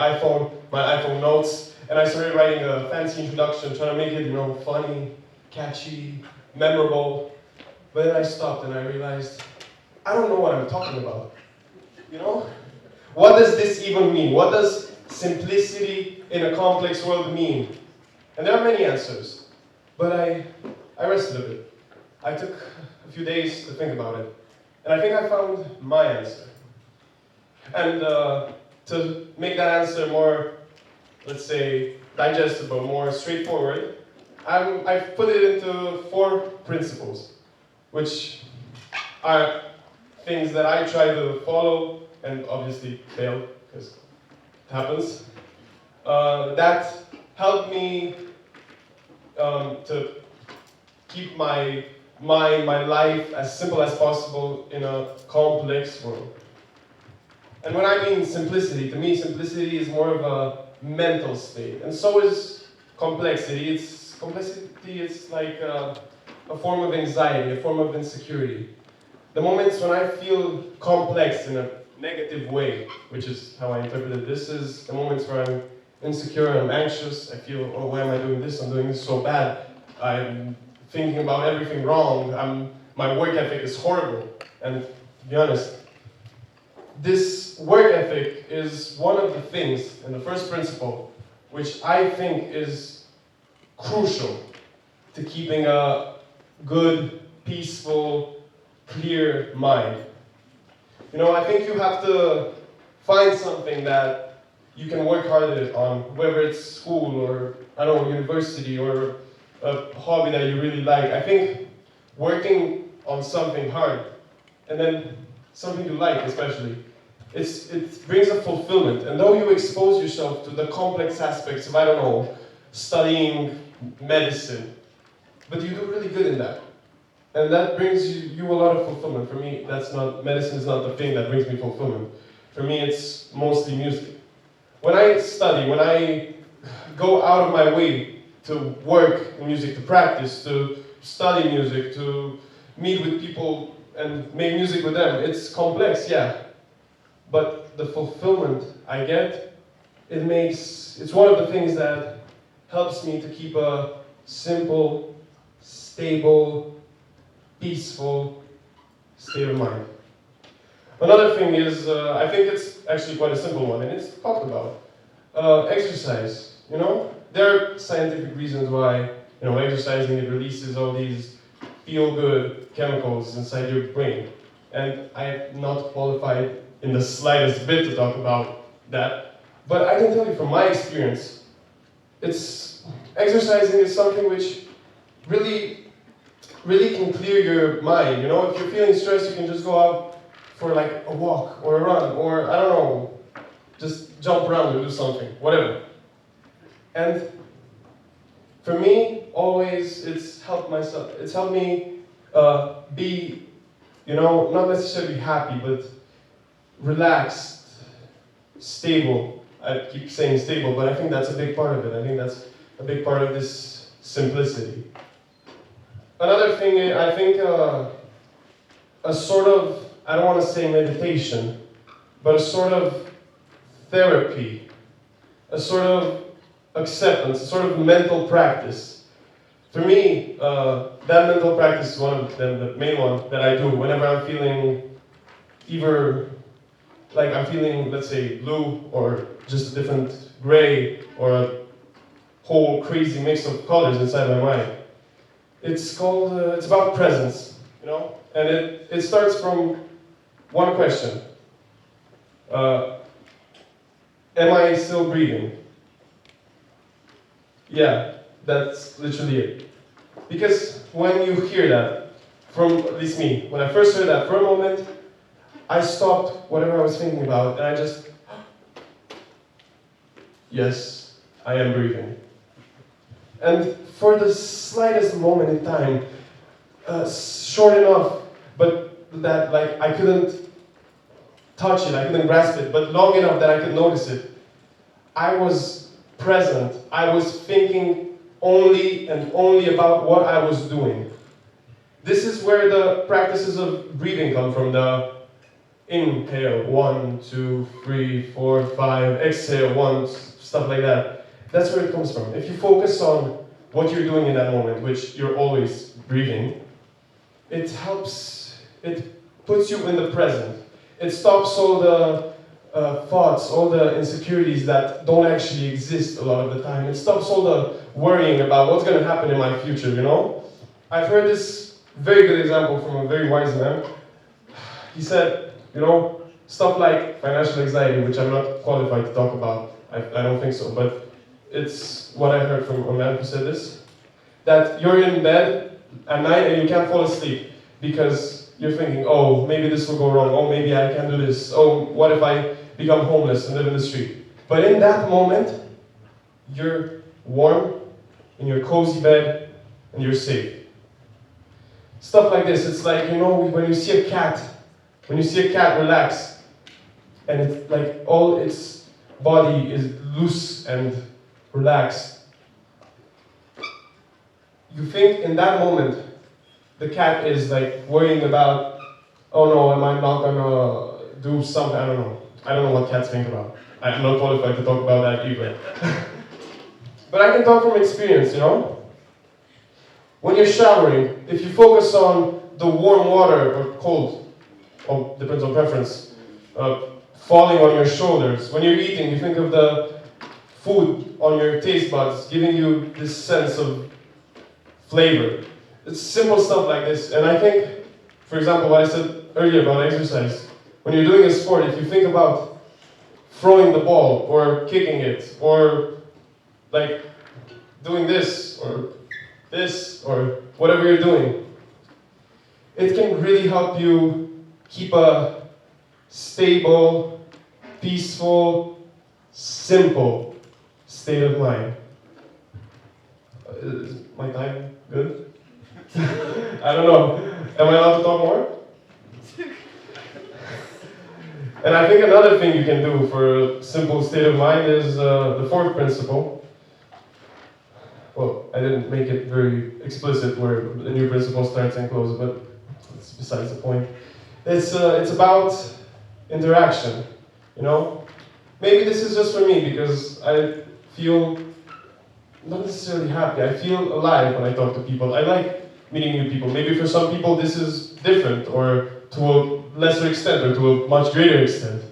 my iPhone notes, and I started writing a fancy introduction, trying to make it, funny, catchy, memorable. But then I stopped and I realized, I don't know what I'm talking about. You know? What does this even mean? What does simplicity in a complex world mean? And there are many answers, but I rested a bit. I took a few days to think about it, and I think I found my answer. And to make that answer more, let's say, digestible, more straightforward, I've put it into 4 principles, which are things that I try to follow and obviously fail, because it happens, that help me to keep my mind, my life as simple as possible in a complex world. And when I mean simplicity, to me simplicity is more of a mental state, and so is complexity. Complexity is like a form of anxiety, a form of insecurity. The moments when I feel complex in a negative way, which is how I interpreted this, is the moments where I'm insecure, I'm anxious, I feel, oh, why am I doing this? I'm doing this so bad. I'm thinking about everything wrong. My work ethic is horrible. And to be honest, this work ethic is one of the things, and the first principle, which I think is crucial to keeping a good, peaceful, clear mind. I think you have to find something that you can work harder on, whether it's school or, university or a hobby that you really like. I think working on something hard, and then something you like especially, it brings a fulfillment. And though you expose yourself to the complex aspects of, studying medicine, but you do really good in that. And that brings you a lot of fulfillment. For me, medicine is not the thing that brings me fulfillment. For me, it's mostly music. When I study, when I go out of my way to work in music, to practice, to study music, to meet with people and make music with them, it's complex, yeah. But the fulfillment I get, it's one of the things that helps me to keep a simple, stable, peaceful state of mind. Another thing is, I think it's actually quite a simple one, and it's talked about. Exercise, There are scientific reasons why, exercising, it releases all these feel-good chemicals inside your brain. And I'm not qualified in the slightest bit to talk about that. But I can tell you from my experience, exercising is something which really can clear your mind. If you're feeling stressed, you can just go out for like a walk or a run, or just jump around or do something, whatever. And for me, always, it's helped me be, not necessarily happy, but relaxed, stable. I keep saying stable, but I think that's a big part of it. I think that's a big part of this simplicity. Another thing, I think a sort of, I don't want to say meditation, but a sort of therapy, a sort of acceptance, a sort of mental practice. For me, that mental practice is one of them, the main one that I do whenever I'm feeling either like I'm feeling, let's say, blue or just a different gray or a whole crazy mix of colors inside my mind. It's about presence, and it starts from one question. Am I still breathing? Yeah, that's literally it. Because when you hear that, from at least me, when I first heard that, for a moment, I stopped whatever I was thinking about, and I just, yes, I am breathing. And for the slightest moment in time, short enough, but that I couldn't touch it, I couldn't grasp it, but long enough that I could notice it, I was present. I was thinking only and only about what I was doing. This is where the practices of breathing come from. inhale, 1, 2, 3, 4, 5, exhale, 1, stuff like that. That's where it comes from. If you focus on what you're doing in that moment, which you're always breathing, it helps, it puts you in the present. It stops all the thoughts, all the insecurities that don't actually exist a lot of the time. It stops all the worrying about what's going to happen in my future, you know? I've heard this very good example from a very wise man. He said, you know, stuff like financial anxiety, which I'm not qualified to talk about, I don't think so, but it's what I heard from a man who said this, that you're in bed at night and you can't fall asleep because you're thinking, oh, maybe this will go wrong, oh, maybe I can't do this, oh, what if I become homeless and live in the street? But in that moment, you're warm, in your cozy bed, and you're safe. Stuff like this, it's like, you know, when you see a cat relax, and it's like all its body is loose and relaxed. You think in that moment, the cat is like worrying about, oh no, am I not gonna do something? I don't know. I don't know what cats think about. I'm not qualified to talk about that either. But I can talk from experience, you know? When you're showering, if you focus on the warm water or cold, or depends on preference, falling on your shoulders. When you're eating, you think of the food on your taste buds, giving you this sense of flavor. It's simple stuff like this. And I think, for example, what I said earlier about exercise, when you're doing a sport, if you think about throwing the ball, or kicking it, or like doing this, or whatever you're doing, it can really help you keep a stable, peaceful, simple state of mind. Is my time good? I don't know. Am I allowed to talk more? And I think another thing you can do for a simple state of mind is the fourth principle. Well, I didn't make it very explicit where the new principle starts and closes, but it's besides the point. It's about interaction, you know? Maybe this is just for me because I feel not necessarily happy. I feel alive when I talk to people. I like meeting new people. Maybe for some people this is different, or to a lesser extent, or to a much greater extent.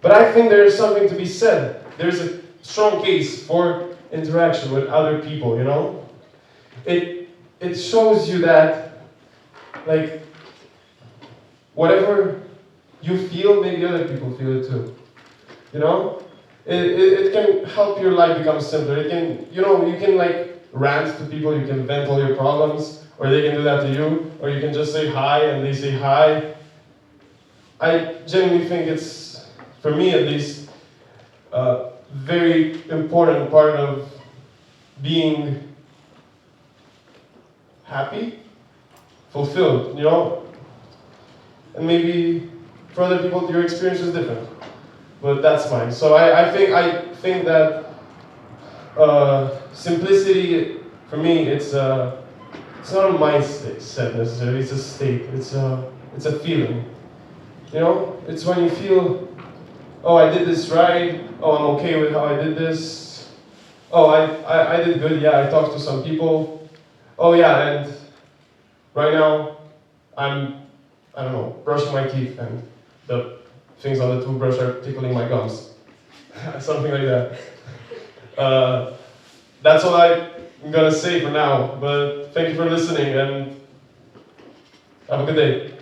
But I think there is something to be said. There's a strong case for interaction with other people, you know? It shows you that, like, whatever you feel, maybe other people feel it too. You know? It can help your life become simpler. It can, you know, you can like rant to people, you can vent all your problems, or they can do that to you, or you can just say hi and they say hi. I genuinely think it's, for me at least, a very important part of being happy, fulfilled, you know? And maybe for other people your experience is different, but that's mine. So I think that simplicity, for me, it's not a mindset necessarily, it's a state, it's a feeling. You know, it's when you feel, oh, I did this right, oh, I'm okay with how I did this, oh, I did good, yeah, I talked to some people, oh yeah, and right now, I don't know, brushing my teeth and the things on the toothbrush are tickling my gums. Something like that. That's all I'm gonna say for now, but thank you for listening and have a good day.